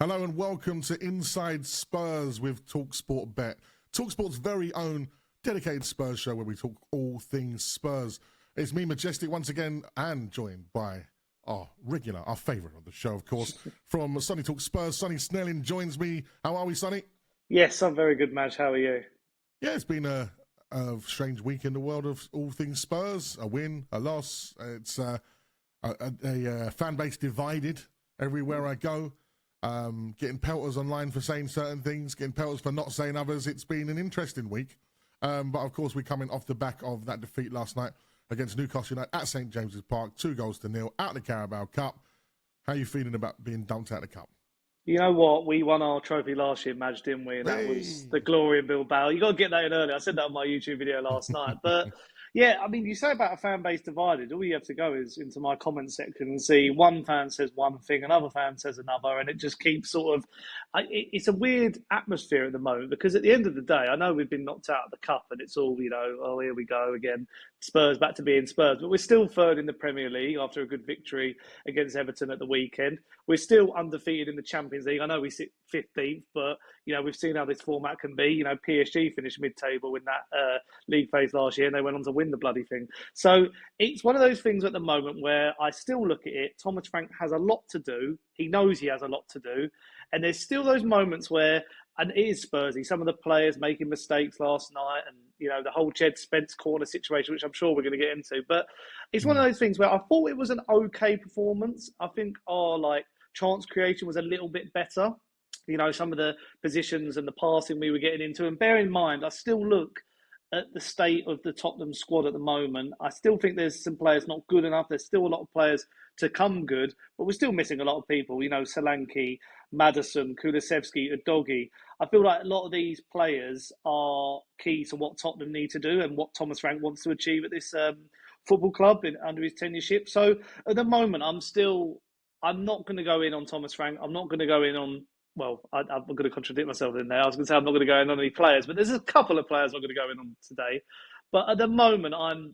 Hello and welcome to Inside Spurs with talkSPORT Bet. talkSPORT's very own dedicated Spurs show where we talk all things Spurs. It's me, Majestic, once again, and joined by our favourite of the show, of course, from Sonny Talks Spurs. Sonny Snelling joins me. How are we, Sonny? Yes, I'm very good, Maj. How are you? Yeah, it's been a strange week in the world of all things Spurs. A win, a loss. It's a fan base divided everywhere I go. Getting pelters online for saying certain things, getting pelters for not saying others. It's been an interesting week. But of course, we're coming off the back of that defeat last night against Newcastle United at St James's Park, 2-0 out the Carabao Cup. How are you feeling about being dumped out of the Cup? You know what? We won our trophy last year, Maj, didn't we? And that was the glory of Bilbao. You got to get that in early. I said that on my YouTube video last night. But yeah, I mean, you say about a fan base divided. All you have to go is into my comment section and see one fan says one thing, another fan says another, and it just keeps sort of. It's a weird atmosphere at the moment because at the end of the day, I know we've been knocked out of the cup, and it's all oh, here we go again. Spurs back to being Spurs, but we're still third in the Premier League after a good victory against Everton at the weekend. We're still undefeated in the Champions League. I know we sit 15th, but we've seen how this format can be. PSG finished mid-table in that league phase last year, and they went on to win the bloody thing. So it's one of those things at the moment where I still look at it. Thomas Frank has a lot to do. He knows he has a lot to do, and there's still those moments where, and it is Spursy, some of the players making mistakes last night, and the whole Jed Spence corner situation, which I'm sure we're going to get into. But it's one of those things where I thought it was an okay performance. I think our chance creation was a little bit better. Some of the positions and the passing we were getting into. And bear in mind, I still look at the state of the Tottenham squad at the moment. I still think there's some players not good enough. There's still a lot of players to come good, but we're still missing a lot of people. Solanke, Maddison, Kulusevski, Udogie. I feel like a lot of these players are key to what Tottenham need to do and what Thomas Frank wants to achieve at this football club under his tenureship. So at the moment, I'm not going to go in on Thomas Frank. I'm not going to go in on, I'm going to contradict myself in there. I was going to say I'm not going to go in on any players, but there's a couple of players I'm going to go in on today. But at the moment, I'm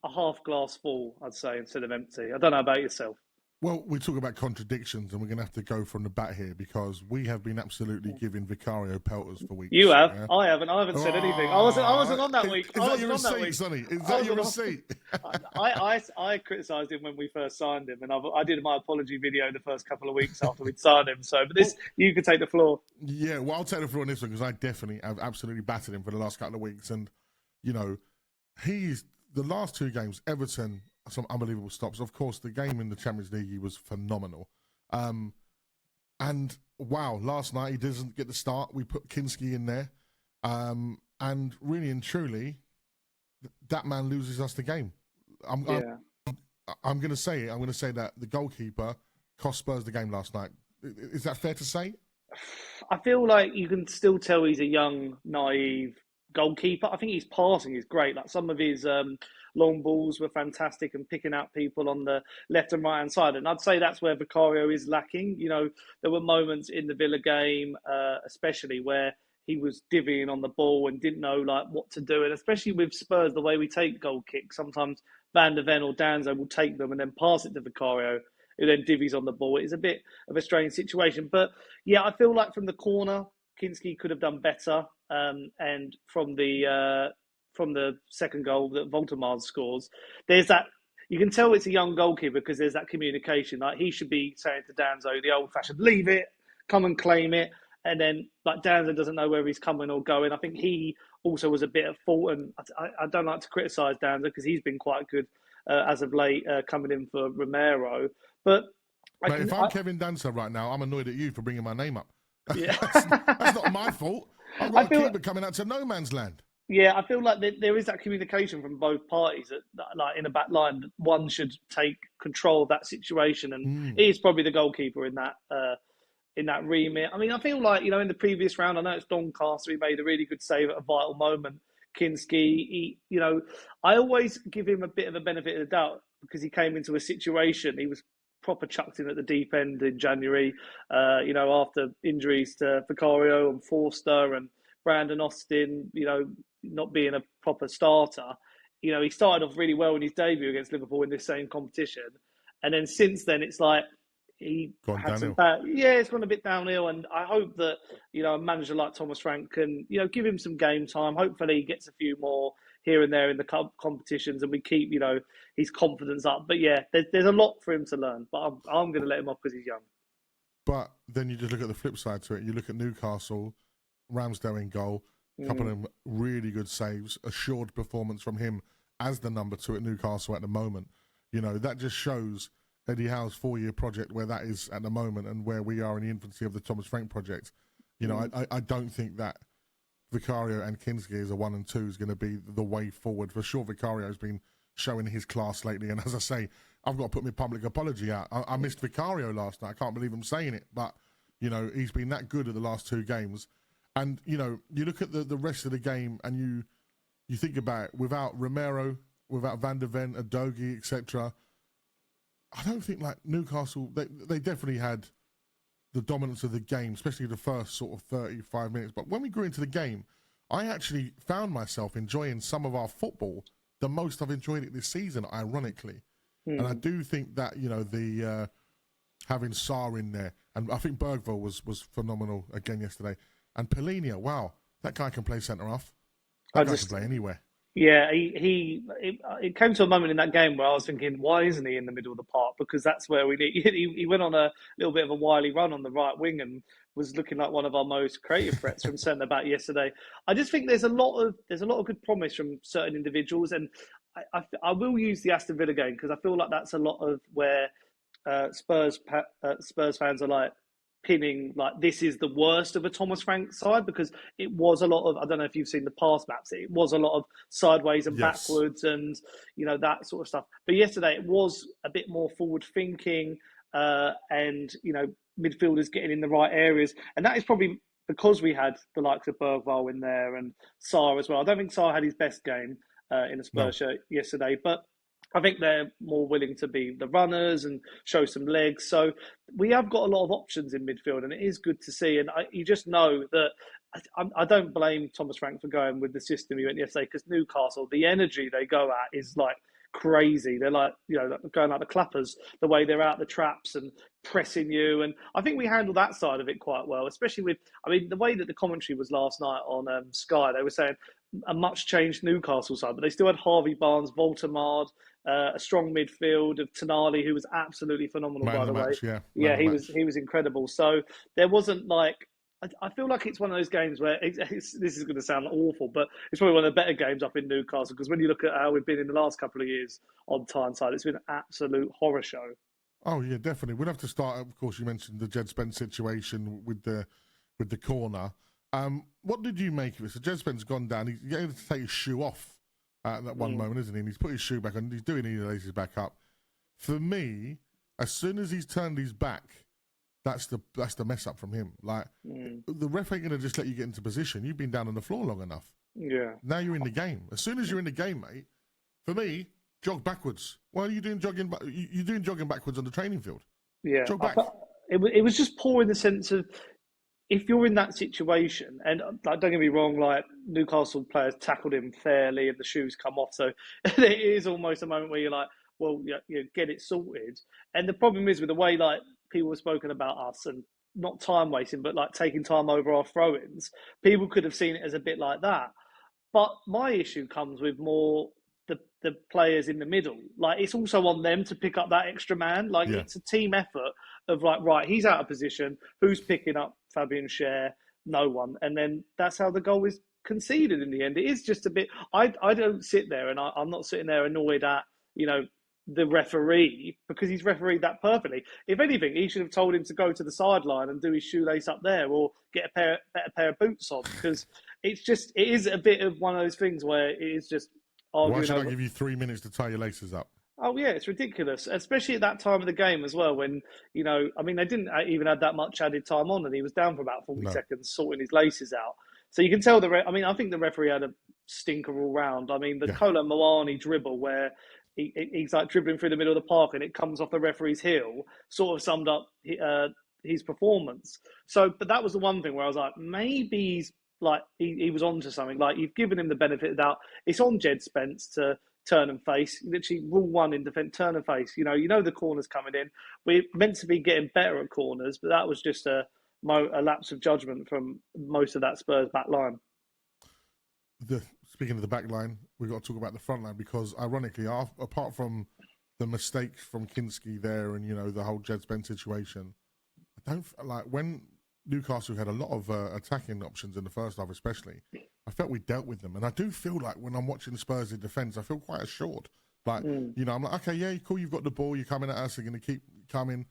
a half glass full, I'd say, instead of empty. I don't know about yourself. Well, we talk about contradictions, and we're going to have to go from the bat here because we have been absolutely giving Vicario pelters for weeks. You have. Yeah? I haven't. I haven't said anything. I wasn't on that week. Is that your receipt, Sonny? Is that your receipt? I criticised him when we first signed him, and I did my apology video the first couple of weeks after we'd signed him. So, but you can take the floor. Yeah, well, I'll take the floor on this one because I definitely have absolutely battered him for the last couple of weeks, and he's the last two games, Everton. Some unbelievable stops. Of course, the game in the Champions League, he was phenomenal. And wow, last night he doesn't get the start. We put Kinski in there. And really and truly, that man loses us the game. I'm going to say it. I'm going to say that the goalkeeper cost Spurs the game last night. Is that fair to say? I feel like you can still tell he's a young, naive goalkeeper. I think his passing is great. Like some of his long balls were fantastic and picking out people on the left and right hand side. And I'd say that's where Vicario is lacking. There were moments in the Villa game, especially where he was divvying on the ball and didn't know what to do. And especially with Spurs, the way we take goal kicks, sometimes Van der Ven or Danzo will take them and then pass it to Vicario, who then divvies on the ball. It's a bit of a strange situation. But yeah, I feel like from the corner, Kinski could have done better. And from the second goal that Voltemars scores, there's that, you can tell it's a young goalkeeper because there's that communication. Like he should be saying to Danzo, the old-fashioned, leave it, come and claim it. And then Danzo doesn't know where he's coming or going. I think he also was a bit at fault. And I don't like to criticise Danzo because he's been quite good as of late coming in for Romero. But if I'm Kevin Danzo right now, I'm annoyed at you for bringing my name up. Yeah. that's not my fault. I've got a keeper coming out to no man's land. Yeah, I feel like there is that communication from both parties. That, in a back line, one should take control of that situation, and he is probably the goalkeeper in that remit. I mean, I feel like in the previous round, I know it's Doncaster. He made a really good save at a vital moment. Kinski, I always give him a bit of a benefit of the doubt because he came into a situation. He was proper chucked in at the deep end in January. After injuries to Vicario and Forster and Brandon Austin, not being a proper starter. He started off really well in his debut against Liverpool in this same competition. And then since then, it's like he Gone had some downhill. bad. Yeah, it's gone a bit downhill, and I hope that a manager like Thomas Frank can give him some game time. Hopefully, he gets a few more here and there in the competitions, and we keep his confidence up. But yeah, there's a lot for him to learn. But I'm going to let him off because he's young. But then you just look at the flip side to it. You look at Newcastle, Ramsdale in goal, a couple of really good saves, assured performance from him as the number 2 at Newcastle at the moment. That just shows Eddie Howe's 4-year project where that is at the moment and where we are in the infancy of the Thomas Frank project. I don't think that Vicario and Kinsley as a 1 and 2 is going to be the way forward. For sure, Vicario's been showing his class lately. And as I say, I've got to put my public apology out. I missed Vicario last night. I can't believe I'm saying it. But, he's been that good at the last 2 games. And, you look at the rest of the game and you think about it, without Romero, without Van der Ven, Adogi, etc., I don't think Newcastle, they definitely had the dominance of the game, especially the first sort of 35 minutes. But when we grew into the game, I actually found myself enjoying some of our football the most I've enjoyed it this season, ironically. And I do think that, the having Sarr in there, and I think Bergvall was phenomenal again yesterday. And Polina, wow, that guy can play centre-half. That guy can play anywhere. Yeah, it came to a moment in that game where I was thinking, why isn't he in the middle of the park? Because that's where we need. He went on a little bit of a wily run on the right wing and was looking like one of our most creative threats from centre back yesterday. I just think there's a lot of good promise from certain individuals, and I will use the Aston Villa game because I feel like that's a lot of where Spurs fans are like pinning this is the worst of a Thomas Frank side, because it was a lot of, I don't know if you've seen the pass maps, it was a lot of sideways and backwards and that sort of stuff. But yesterday it was a bit more forward thinking and midfielders getting in the right areas, and that is probably because we had the likes of Bergvall in there and Sarr as well. I don't think Sarr had his best game in a Spurs shirt yesterday, but I think they're more willing to be the runners and show some legs. So we have got a lot of options in midfield, and it is good to see. And you just know that I don't blame Thomas Frank for going with the system he went yesterday, because Newcastle, the energy they go at is crazy. They're going like the clappers, the way they're out the traps and pressing you. And I think we handled that side of it quite well, especially with, the way that the commentary was last night on Sky. They were saying a much changed Newcastle side, but they still had Harvey Barnes, Voltemard, a strong midfield of Tonali, who was absolutely phenomenal, by the way. He was incredible. So there wasn't I feel like it's one of those games where this is going to sound awful, but it's probably one of the better games up in Newcastle, because when you look at how we've been in the last couple of years on Tyneside, it's been an absolute horror show. Oh yeah, definitely. We'll have to start. Of course, you mentioned the Jed Spence situation with the corner. What did you make of it? So Jed Spence gone down. He's able to take his shoe off at that one moment, isn't he? And he's put his shoe back on. He's doing it. He lays his back up. For me, as soon as he's turned his back, that's the mess up from him. The ref ain't gonna just let you get into position. You've been down on the floor long enough. Yeah. Now you're in the game. As soon as you're in the game, mate, for me, jog backwards. Why are you doing jogging? You're doing jogging backwards on the training field. Yeah. Jog back. It was just poor in the sense of, if you're in that situation, and don't get me wrong, Newcastle players tackled him fairly and the shoes come off, so it is almost a moment where you're like, well, get it sorted. And the problem is with the way people have spoken about us, and not time wasting, but taking time over our throw-ins, people could have seen it as a bit like that. But my issue comes with more the players in the middle. It's also on them to pick up that extra man. It's a team effort of right, he's out of position. Who's picking up Fabian Schär? No one. And then that's how the goal is conceded in the end. It is just a bit, I don't sit there, and I'm not sitting there annoyed at, the referee, because he's refereed that perfectly. If anything, he should have told him to go to the sideline and do his shoelace up there, or get a better pair of boots on, because it is a bit of one of those things where it is just arguing. Why should I give you 3 minutes to tie your laces up? Oh yeah, it's ridiculous, especially at that time of the game as well, when they didn't even have that much added time on, and he was down for about 40 seconds sorting his laces out. So you can tell I think the referee had a stinker all round. The Kolo Muani dribble where he's dribbling through the middle of the park and it comes off the referee's heel, sort of summed up his performance. So, but that was the one thing where I was like, maybe he's he was onto something. You've given him the benefit of the doubt. It's on Jed Spence to turn and face. Literally, rule one in defence: turn and face. You know the corners coming in. We're meant to be getting better at corners, but that was just a lapse of judgment from most of that Spurs back line. Speaking of the back line, we've got to talk about the front line because, ironically, apart from the mistakes from Kinski there and, the whole Jed Spence situation, I don't like when Newcastle had a lot of attacking options in the first half, especially. I felt we dealt with them, and I do feel like when I'm watching Spurs in defence, I feel quite assured. Like, I'm like, okay, yeah, cool, you've got the ball, you're coming at us, you're going to keep coming.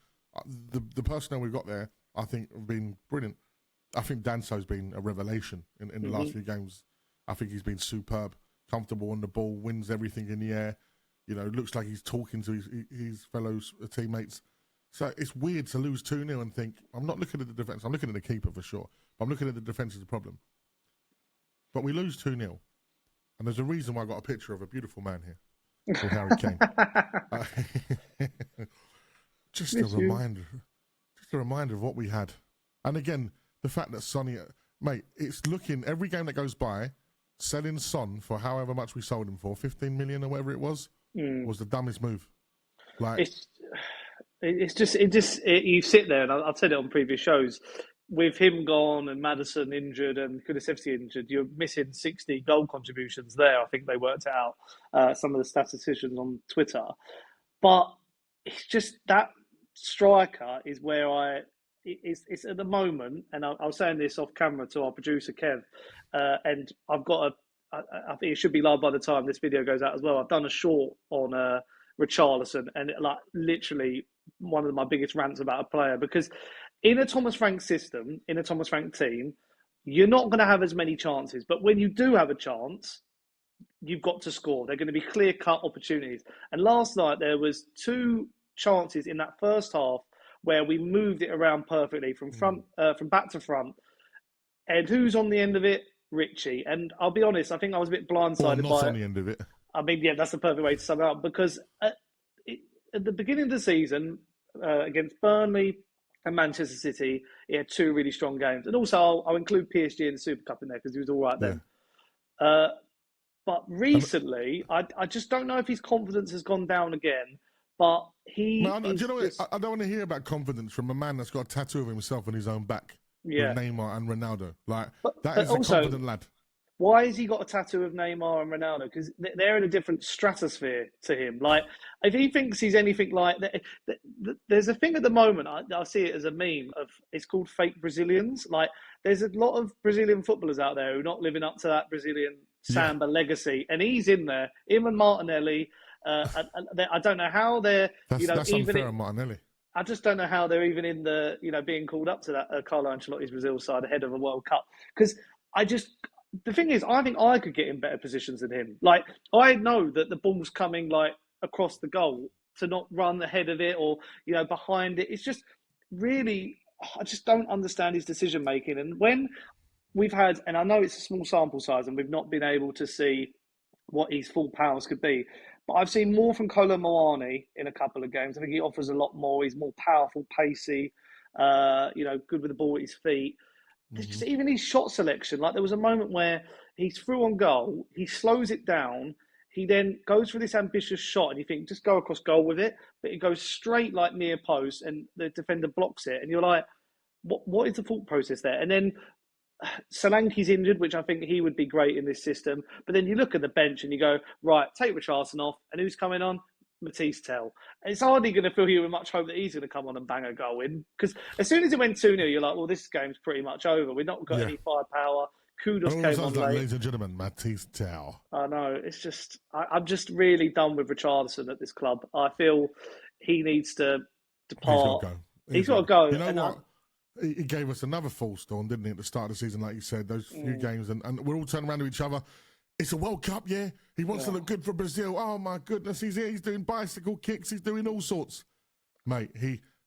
The personnel we've got there, I think, have been brilliant. I think Danso's been a revelation in the last few games. I think he's been superb, comfortable on the ball, wins everything in the air. Looks like he's talking to his fellow teammates. So it's weird to lose 2-0 and think, I'm not looking at the defence. I'm looking at the keeper for sure. But I'm looking at the defence as a problem. But we lose 2-0. And there's a reason why I got a picture of a beautiful man here called Harry Kane. Just a reminder of what we had. And again, the fact that Sonny, mate, it's looking, every game that goes by, selling Son for however much we sold him for, 15 million or whatever it was the dumbest move. Like, you sit there, and I've said it on previous shows, with him gone and Maddison injured and Kulusevski injured, you're missing 60 goal contributions there. I think they worked it out, some of the statisticians on Twitter. But it's just that striker is where it's at the moment, and I was saying this off camera to our producer Kev, and I think it should be live by the time this video goes out as well. I've done a short on Richarlison, and literally one of my biggest rants about a player, because in a Thomas Frank system, in a Thomas Frank team, you're not going to have as many chances. But when you do have a chance, you've got to score. They're going to be clear-cut opportunities. And last night there was 2 chances in that first half where we moved it around perfectly from back to front. And who's on the end of it? Richie. And I'll be honest, I think I was a bit blindsided by it. Not on the end of it. I mean, yeah, that's the perfect way to sum it up, because at the beginning of the season, against Burnley and Manchester City, he had 2 really strong games. And also, I'll include PSG in the Super Cup in there because he was all right then. But recently, I just don't know if his confidence has gone down again. But do you know what? I don't want to hear about confidence from a man that's got a tattoo of himself on his own back with Neymar and Ronaldo. That is also a confident lad. Why has he got a tattoo of Neymar and Ronaldo? Because they're in a different stratosphere to him. Like, if he thinks he's anything like that, there's a thing at the moment, I see it as a meme, it's called fake Brazilians. Like, there's a lot of Brazilian footballers out there who are not living up to that Brazilian samba legacy. And he's in there, him and Martinelli. I don't know how they're, that's even unfair on Martinelli. I just don't know how they're even in the, being called up to that Carlo Ancelotti's Brazil side ahead of a World Cup. Because the thing is, I think I could get in better positions than him. Like, I know that the ball's coming across the goal, to not run ahead of it or behind it. It's just really, I just don't understand his decision making. And when we've had, and I know it's a small sample size, and we've not been able to see what his full powers could be, but I've seen more from Kolo Muani in a couple of games. I think he offers a lot more. He's more powerful, pacey, good with the ball at his feet. Just even his shot selection. Like, there was a moment where he's through on goal, he slows it down, he then goes for this ambitious shot, and you think, just go across goal with it, but it goes straight near post, and the defender blocks it, and you're like, what is the thought process there? And then Solanke's injured, which I think he would be great in this system. But then you look at the bench and you go, right, take Richarlison off, and who's coming on? Matisse Tell. And it's hardly going to fill you with much hope that he's going to come on and bang a goal in. Because as soon as it went 2-0, you're like, well, this game's pretty much over. We've not got any firepower. Kudos came on late. Ladies and gentlemen, Matisse Tell. I know. It's just, I'm just really done with Richarlison at this club. I feel he needs to depart. He's got to go. You know what? He gave us another false dawn, didn't he, at the start of the season, like you said, those few games. And we're all turning around to each other. It's a World Cup, yeah? He wants to look good for Brazil. Oh, my goodness. He's here. He's doing bicycle kicks. He's doing all sorts. Mate,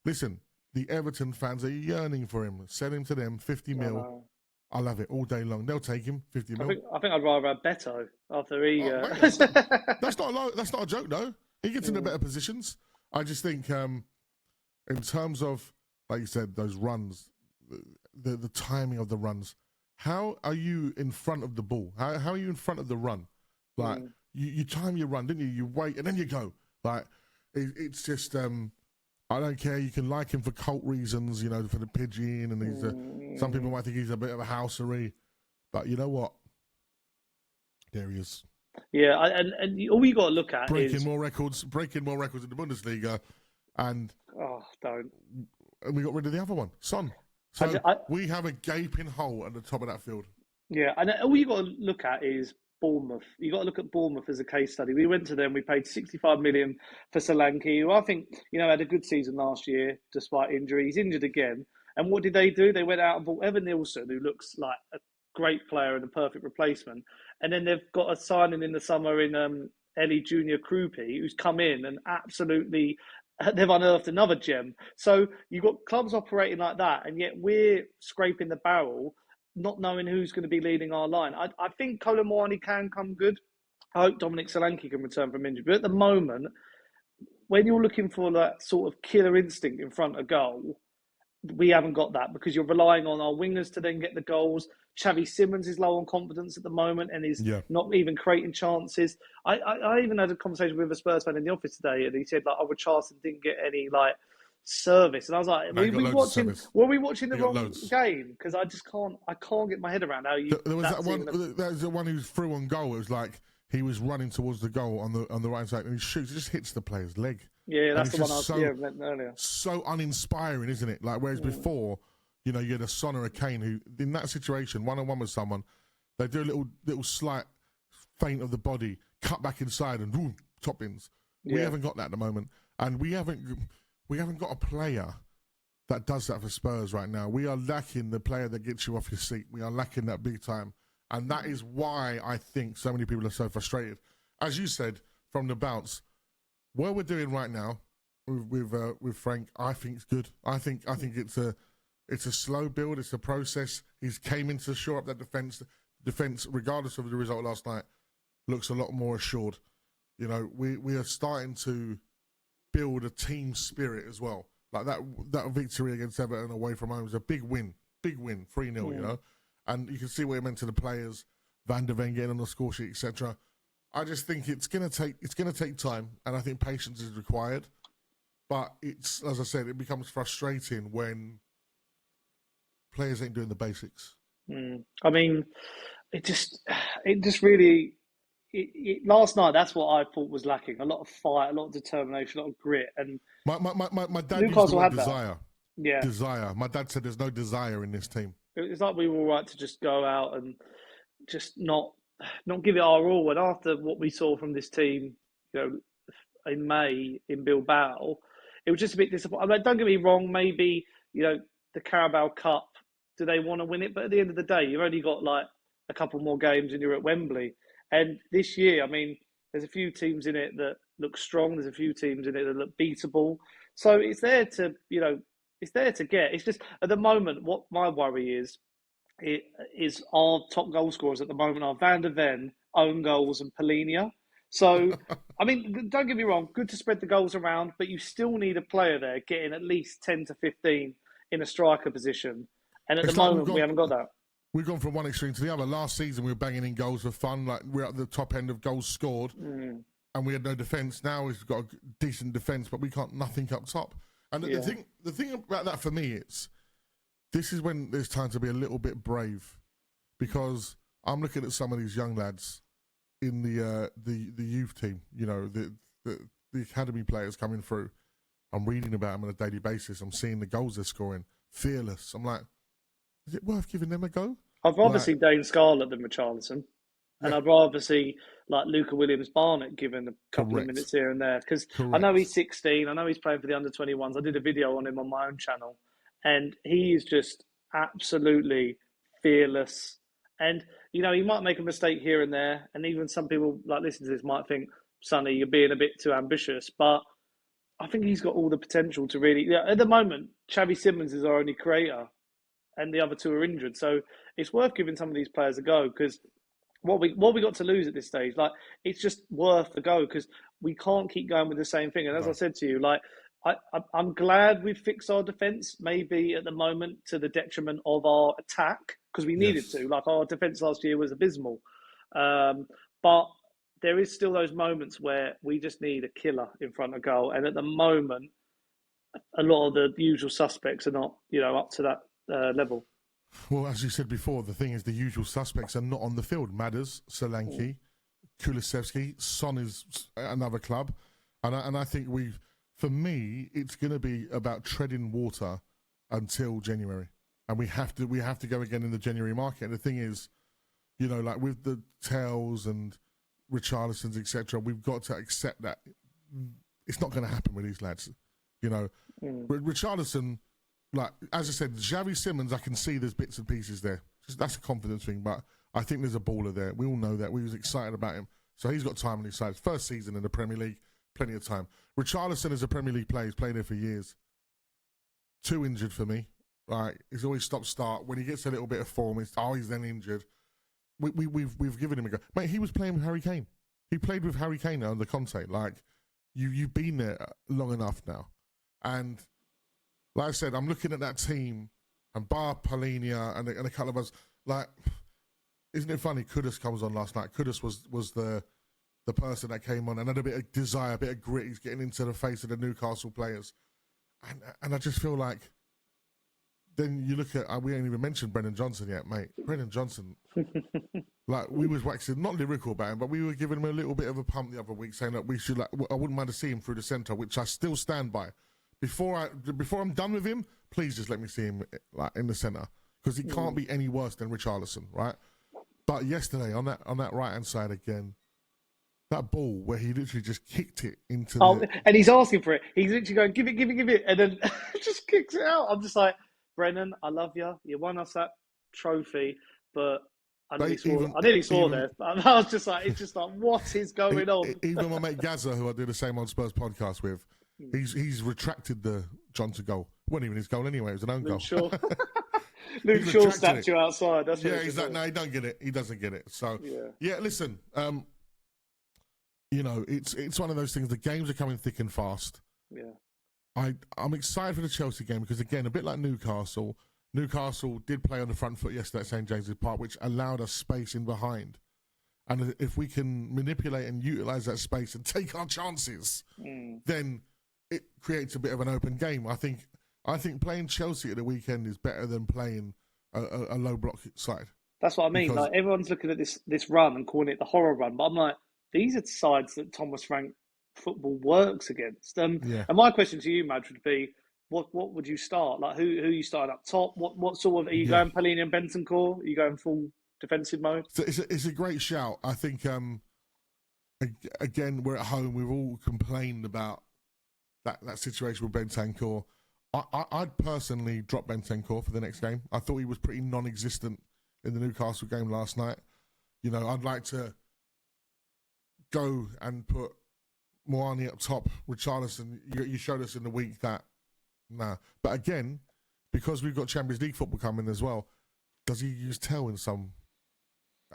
listen, the Everton fans are yearning for him. Sell him to them, 50 mil. I love it all day long. They'll take him, 50 mil. I think I'd rather have Beto after he... Mate, that's not a joke, though. He gets into better positions. I just think in terms of, like you said, those runs, the timing of the runs, how are you in front of the ball? How are you in front of the run? Like, you time your run, didn't you? You wait and then you go. Like it's just I don't care. You can like him for cult reasons, you know, for the pigeon, and he's some people might think he's a bit of a housery, but you know what? There he is. Yeah, and all you got to look at breaking is more records in the Bundesliga, and don't. And we got rid of the other one, Son. So we have a gaping hole at the top of that field. Yeah, and all you got to look at is Bournemouth. You got to look at Bournemouth as a case study. We went to them. We paid 65 million for Solanke, who I think had a good season last year despite injury. He's injured again. And what did they do? They went out and bought Evan Nilsson, who looks like a great player and a perfect replacement. And then they've got a signing in the summer in Ellie Junior Krupi, who's come in and absolutely they've unearthed another gem. So you've got clubs operating like that, and yet we're scraping the barrel, not knowing who's going to be leading our line. I think Kolo Muani can come good. I hope Dominic Solanke can return from injury. But at the moment, when you're looking for that sort of killer instinct in front of goal, we haven't got that because you're relying on our wingers to then get the goals. Xavi Simons is low on confidence at the moment and is not even creating chances. I even had a conversation with a Spurs fan in the office today, and he said Richarlison didn't get any service, and I was like, were we watching the wrong game? Because I just can't get my head around how you. There was the one who threw on goal. It was like he was running towards the goal on the right side, and he shoots, it just hits the player's leg. Yeah, that's the one I was meant earlier. So uninspiring, isn't it? Like whereas before, you had a Son or a Kane who, in that situation, one-on-one with someone, they do a little slight feint of the body, cut back inside, and boom, top bins. We haven't got that at the moment, and we haven't got a player that does that for Spurs right now. We are lacking the player that gets you off your seat. We are lacking that big time, and that is why I think so many people are so frustrated. As you said from the bounce. What we're doing right now with Frank, I think it's good. I think it's a slow build. It's a process. He's came in to shore up that defense. Defense, regardless of the result last night, looks a lot more assured. We are starting to build a team spirit as well. Like that victory against Everton away from home was a big win, 3-0. And you can see what it meant to the players. Van der Ven getting on the score sheet, etc. I just think it's gonna take time, and I think patience is required. But it's, as I said, it becomes frustrating when players ain't doing the basics. I mean, it just really. Last night, that's what I thought was lacking: a lot of fight, a lot of determination, a lot of grit. And my dad Newcastle used the word had desire. That. Yeah, desire. My dad said there's no desire in this team. It's like we were all right to just go out and just not give it our all. And after what we saw from this team, in May in Bilbao, it was just a bit disappointing. I mean, don't get me wrong, maybe, the Carabao Cup, do they want to win it? But at the end of the day, you've only got a couple more games and you're at Wembley. And this year, I mean, there's a few teams in it that look strong. There's a few teams in it that look beatable. So it's there to, it's there to get. It's just, at the moment, what my worry is our top goal scorers at the moment are Van der Ven, own goals, and Polinia. So, I mean, don't get me wrong, good to spread the goals around, but you still need a player there getting at least 10 to 15 in a striker position. And at the moment, we haven't got that. We've gone from one extreme to the other. Last season, we were banging in goals for fun. Like, we're at the top end of goals scored, and we had no defence. Now we've got a decent defence, but we can't, nothing up top. And the thing about that for me is, this is when there's time to be a little bit brave, because I'm looking at some of these young lads in the youth team, the academy players coming through. I'm reading about them on a daily basis. I'm seeing the goals they're scoring. Fearless. I'm like, is it worth giving them a go? I'd rather see Dane Scarlett than Richarlison. And I'd rather see Luca Williams-Barnett given a couple of minutes here and there. Because I know he's 16. I know he's playing for the under-21s. I did a video on him on my own channel. And he is just absolutely fearless. And, he might make a mistake here and there. And even some people listening to this might think, Sonny, you're being a bit too ambitious. But I think he's got all the potential to really... at the moment, Xavi Simons is our only creator. And the other two are injured. So it's worth giving some of these players a go, because what we got to lose at this stage, it's just worth a go, because we can't keep going with the same thing. And as I said to you, I'm glad we've fixed our defence, maybe at the moment to the detriment of our attack, because we needed to. Our defence last year was abysmal. But there is still those moments where we just need a killer in front of goal. And at the moment, a lot of the usual suspects are not, up to that level. Well, as you said before, the thing is the usual suspects are not on the field. Madders, Solanke, Kulusevski, Son is another club. And I think for me, it's going to be about treading water until January. And we have to go again in the January market. And the thing is, like with the Tales and Richarlisons, etc., we've got to accept that it's not going to happen with these lads. Richarlison, like as I said, Xavi Simons, I can see there's bits and pieces there. That's a confidence thing, but I think there's a baller there. We all know that. We was excited about him. So he's got time on his side. First season in the Premier League, plenty of time. Richarlison is a Premier League player. He's played there for years. Too injured for me. Right, he's always stop-start. When he gets a little bit of form, he's then injured. We've given him a go. Mate, he was playing with Harry Kane. He played with Harry Kane under Conte. Like, you've been there long enough now. And like I said, I'm looking at that team and bar Polinia and a couple of us. Like, isn't it funny? Kudus comes on last night. Kudus was the person that came on and had a bit of desire, a bit of grit. He's getting into the face of the Newcastle players. And I just feel like then you look at, we ain't even mentioned Brendan Johnson yet, mate. Brendan Johnson, like we was waxing, not lyrical about him, but we were giving him a little bit of a pump the other week saying that we should, I wouldn't mind to see him through the centre, which I still stand by. Before I'm done with him, please just let me see him like in the centre because he can't be any worse than Richarlison, right? But yesterday on that right-hand side again, that ball where he literally just kicked it into and he's asking for it. He's literally going, give it, and then just kicks it out. I'm just like, Brennan, I love you. You won us that trophy, but I nearly saw there. I was just like, it's just like, what is going on? Even my mate Gazza, who I do the same on Spurs podcast with, he's retracted the Johnson goal. It wasn't even his goal anyway. It was an own goal. Sure. Luke Shaw statue outside. That's what he's like, no, he don't get it. He doesn't get it. So yeah, listen. It's one of those things. The games are coming thick and fast. Yeah. I'm excited for the Chelsea game because, again, a bit like Newcastle did play on the front foot yesterday at St James's Park, which allowed us space in behind. And if we can manipulate and utilise that space and take our chances, then it creates a bit of an open game. I think playing Chelsea at the weekend is better than playing a low block side. That's what I mean. Like everyone's looking at this run and calling it the horror run, but I'm like, these are sides that Thomas Frank football works against. And my question to you, Madge, would be, what would you start? Like, who you starting up top? What sort of, are you going Pellegrini and Bentancur? Are you going full defensive mode? So it's a great shout. I think, again, we're at home. We've all complained about that situation with Bentancur. I'd personally drop Bentancur for the next game. I thought he was pretty non-existent in the Newcastle game last night. I'd like to go and put Moani up top, Richarlison. You showed us in the week that, nah. But again, because we've got Champions League football coming as well, does he use Tell in some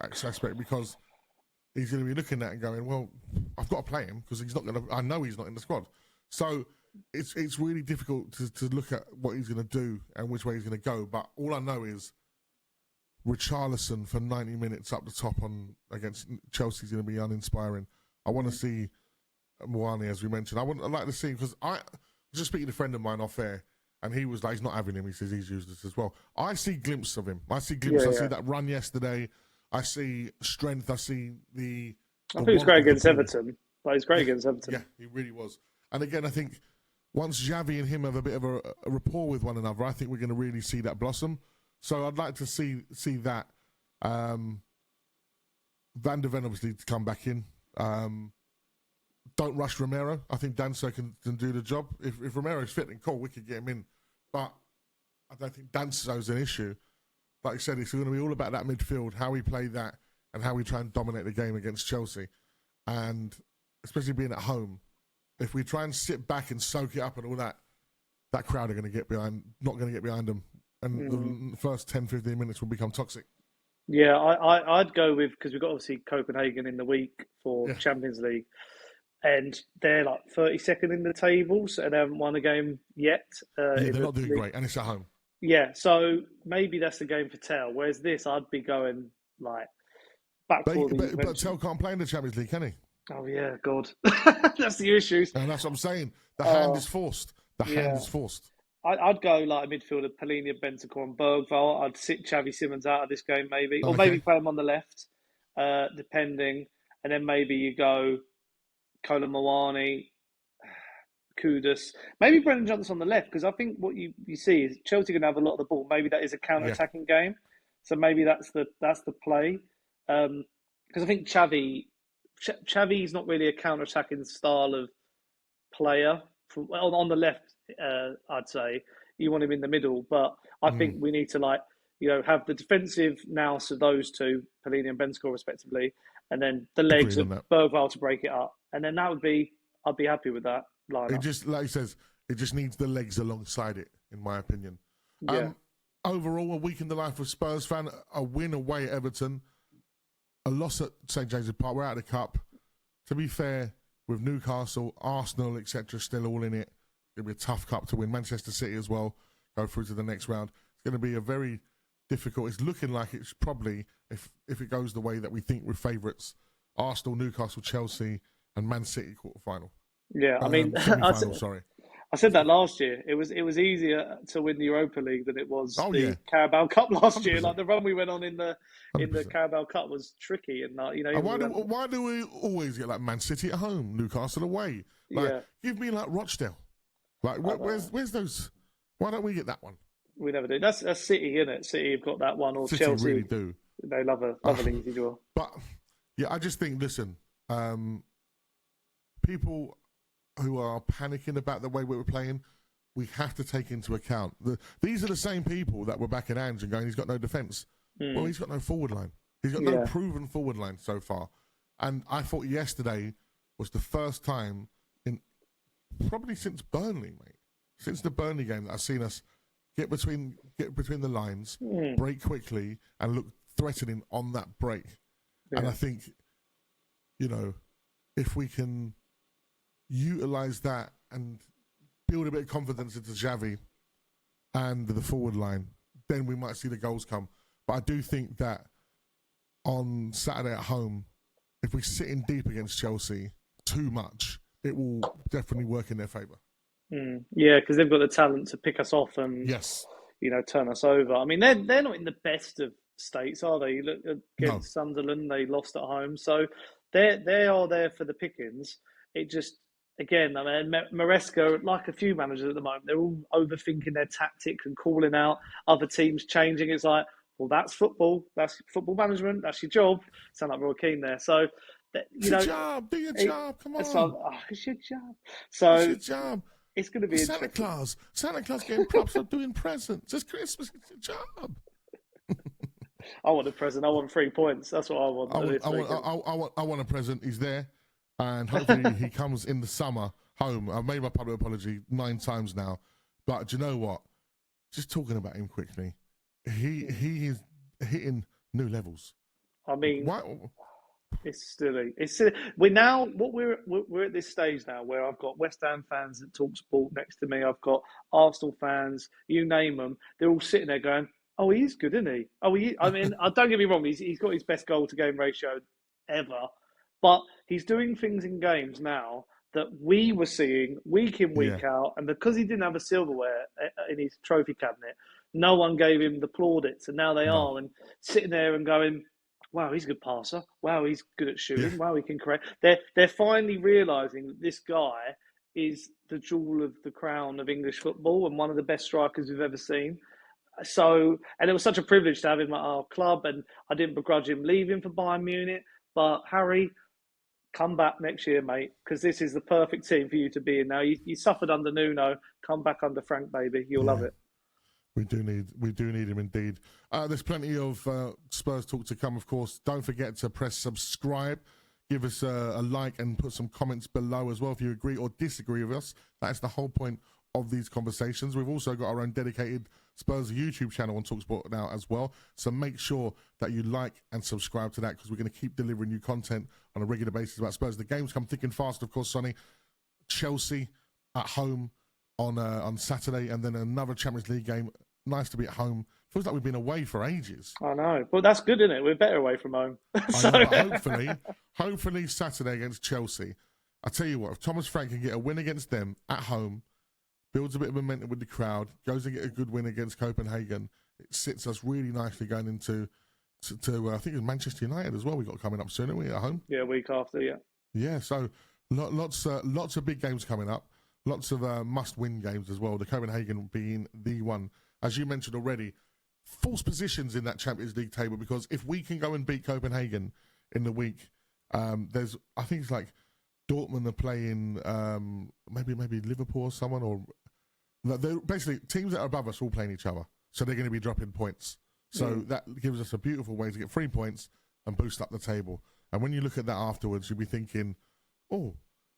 aspect? Because he's going to be looking at it and going, well, I've got to play him because I know he's not in the squad. So it's really difficult to look at what he's going to do and which way he's going to go. But all I know is Richarlison for 90 minutes up the top against Chelsea is going to be uninspiring. I want to see Moani, as we mentioned. I'd like to see, because I was just speaking to a friend of mine off air, and he was like, he's not having him. He says he's used this as well. I see glimpses of him. I see that run yesterday. I see strength. I see the I think he was great against Everton. But he's great against Everton. Yeah, he really was. And again, I think once Xavi and him have a bit of a rapport with one another, I think we're going to really see that blossom. So I'd like to see that. Van der Ven obviously to come back in. Don't rush Romero. I think Danso can do the job. If Romero's fit, then cool, we could get him in. But I don't think Danso's an issue. Like I said, it's going to be all about that midfield, how we play that, and how we try and dominate the game against Chelsea. And especially being at home, if we try and sit back and soak it up and all that, that crowd are going to get behind, not going to get behind them. And the first 10, 15 minutes will become toxic. Yeah, I'd go with, because we've got obviously Copenhagen in the week for Champions League, and they're like 32nd in the tables and they haven't won a game yet. They're not doing great, and it's at home. Yeah, so maybe that's the game for Tell. Whereas this, I'd be going like back But, for the but Tel can't play in the Champions League, can he? Oh yeah, God, that's the issue. And that's what I'm saying. The hand is forced. The hand is forced. I'd go like a midfielder, Palhinha, Bentancur, and Bergvall. I'd sit Xavi Simons out of this game maybe, or maybe play him on the left, depending. And then maybe you go Kolo Muani, Kudus, maybe Brendan Johnson on the left, because I think what you see is Chelsea going to have a lot of the ball. Maybe that is a counter-attacking game, so maybe that's the play. Because I think Xavi's not really a counter-attacking style of player. On the left, I'd say you want him in the middle, but I think we need to have the defensive nous of those two, Palhinha and Bentancur respectively, and then the legs of Bergvall to break it up, and then I'd be happy with that lineup. It just, like he says, it just needs the legs alongside it, in my opinion. Yeah. Overall, a week in the life of Spurs fan, a win away at Everton, a loss at St James's Park. We're out of the cup. To be fair, with Newcastle, Arsenal, etc., still all in it, it's going to be a tough cup to win. Manchester City as well, go through to the next round. It's going to be a very difficult. It's looking like it's probably, if it goes the way that we think with favourites, Arsenal, Newcastle, Chelsea, and Man City quarterfinal. Yeah, I mean, I said that last year. It was easier to win the Europa League than it was Carabao Cup last year. 100%. Like the run we went on in the 100%. Carabao Cup was tricky, and why do we always get like Man City at home, Newcastle away? Give me like Rochdale. Like where's those? Why don't we get that one? We never do. That's City, isn't it? City have got that one, or City Chelsea really do. They love an easy draw. But yeah, I just think people who are panicking about the way we were playing, we have to take into account. These are the same people that were back in Ange and going, he's got no defence. Well, he's got no forward line. He's got no proven forward line so far. And I thought yesterday was the first time in probably since Burnley, mate. Since the Burnley game that I've seen us get between the lines, break quickly, and look threatening on that break. Yeah. And I think, if we can utilise that and build a bit of confidence into Xavi and the forward line, then we might see the goals come. But I do think that on Saturday at home, if we sit in deep against Chelsea too much, it will definitely work in their favour. Yeah, because they've got the talent to pick us off and turn us over. I mean, they're not in the best of states, are they? You look against Sunderland, they lost at home, so they are there for the pickings. It just, again, I mean, Maresca, like a few managers at the moment, they're all overthinking their tactics and calling out other teams changing. It's like, well, that's football. That's football management. That's your job. Sound like Roy Keane there. So, it's your job. Do your job. Come on. It's your job. So, it's your job. It's going to be Santa Claus getting props up doing presents. It's Christmas. It's your job. I want a present. I want 3 points. That's what I want. I want a present. He's there. And hopefully he comes in the summer home. I've made my public apology 9 times now. But do you know what? Just talking about him quickly, he is hitting new levels. I mean, it's silly. It's silly. We're at this stage now where I've got West Ham fans at talkSPORT next to me. I've got Arsenal fans. You name them. They're all sitting there going, "Oh, he is good, isn't he? Oh, I mean, don't get me wrong. He's got his best goal to game ratio ever." But he's doing things in games now that we were seeing week in, week out. And because he didn't have a silverware in his trophy cabinet, no one gave him the plaudits. And now they are. And sitting there and going, wow, he's a good passer. Wow, he's good at shooting. Wow, he can correct. They're finally realising that this guy is the jewel of the crown of English football and one of the best strikers we've ever seen. So, and it was such a privilege to have him at our club. And I didn't begrudge him leaving for Bayern Munich. But Harry, come back next year, mate, because this is the perfect team for you to be in now. You suffered under Nuno. Come back under Frank, baby. You'll love it. We do need him indeed. There's plenty of Spurs talk to come, of course. Don't forget to press subscribe. Give us a like and put some comments below as well if you agree or disagree with us. That's the whole point of these conversations. We've also got our own dedicated Spurs YouTube channel on talkSPORT now as well. So make sure that you like and subscribe to that because we're going to keep delivering new content on a regular basis about Spurs. The games come thick and fast, of course, Sonny. Chelsea at home on Saturday and then another Champions League game. Nice to be at home Feels like we've been away for ages. I know, but that's good, isn't it? We're better away from home. I know, but hopefully Saturday against Chelsea. I tell you what, if Thomas Frank can get a win against them at home, builds a bit of momentum with the crowd, goes and get a good win against Copenhagen, it sits us really nicely going into I think it's Manchester United as well. We got coming up soon, aren't we, at home? Yeah, week after, yeah. Yeah, so lots of big games coming up, lots of must-win games as well. The Copenhagen being the one, as you mentioned already, false positions in that Champions League table, because if we can go and beat Copenhagen in the week, I think it's like Dortmund are playing maybe Liverpool or someone, or they're basically teams that are above us all playing each other, so they're going to be dropping points. So that gives us a beautiful way to get 3 points and boost up the table. And when you look at that afterwards, you'll be thinking, oh,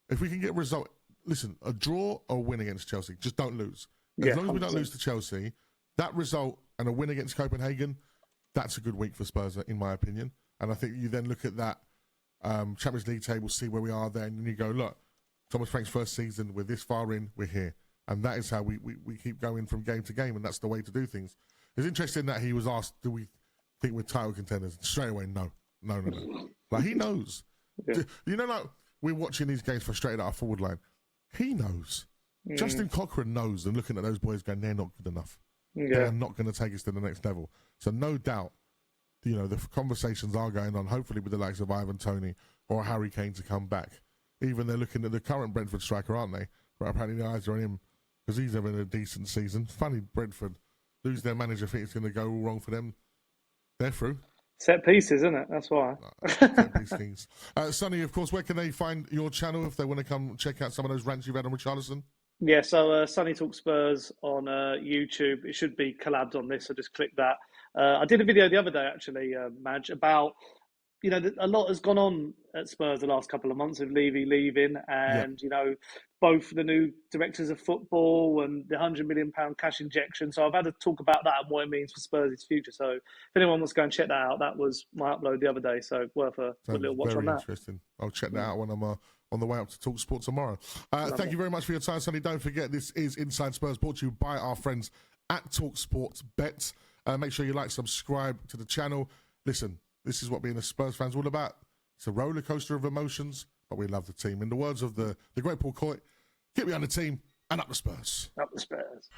if we can get a result, listen, a draw or a win against Chelsea, just don't lose. As long as we don't lose to Chelsea, that result and a win against Copenhagen, that's a good week for Spurs, in my opinion. And I think you then look at that Champions League table, see where we are there, and you go, look, Thomas Frank's first season, we're this far in, we're here. And that is how we keep going from game to game, and that's the way to do things. It's interesting that he was asked, do we think we're title contenders? Straight away, no. Like, he knows. Yeah. You know, like, we're watching these games frustrated at our forward line. He knows. Justin Cochran knows, and looking at those boys going, they're not good enough. They're not going to take us to the next level. So no doubt, you know, the conversations are going on, hopefully with the likes of Ivan Toney or Harry Kane to come back. Even they're looking at the current Brentford striker, aren't they? But apparently the eyes are on him because he's having a decent season. Funny, Brentford lose their manager, think it's going to go all wrong for them. They're through. Set pieces, isn't it? That's why. Set piece things. Sonny, of course, where can they find your channel if they want to come check out some of those rants you've had on Richarlison? Yeah, so Sonny Talk Spurs on YouTube. It should be collabed on this, so just click that. I did a video the other day, actually, Madge, about, you know, a lot has gone on at Spurs the last couple of months with Levy leaving and, you know, both the new directors of football and the £100 million cash injection. So I've had to talk about that and what it means for Spurs' future. So if anyone wants to go and check that out, that was my upload the other day. So worth a little watch on that. Very interesting. I'll check that out when I'm on the way up to talkSPORT tomorrow. Thank you very much for your time, Sonny. Don't forget, this is Inside Spurs, brought to you by our friends at talkSPORT Bet. Make sure you like, subscribe to the channel. Listen, this is what being a Spurs fan's all about. It's a roller coaster of emotions, but we love the team. In the words of the great Paul Coit, get behind the team and up the Spurs. Up the Spurs.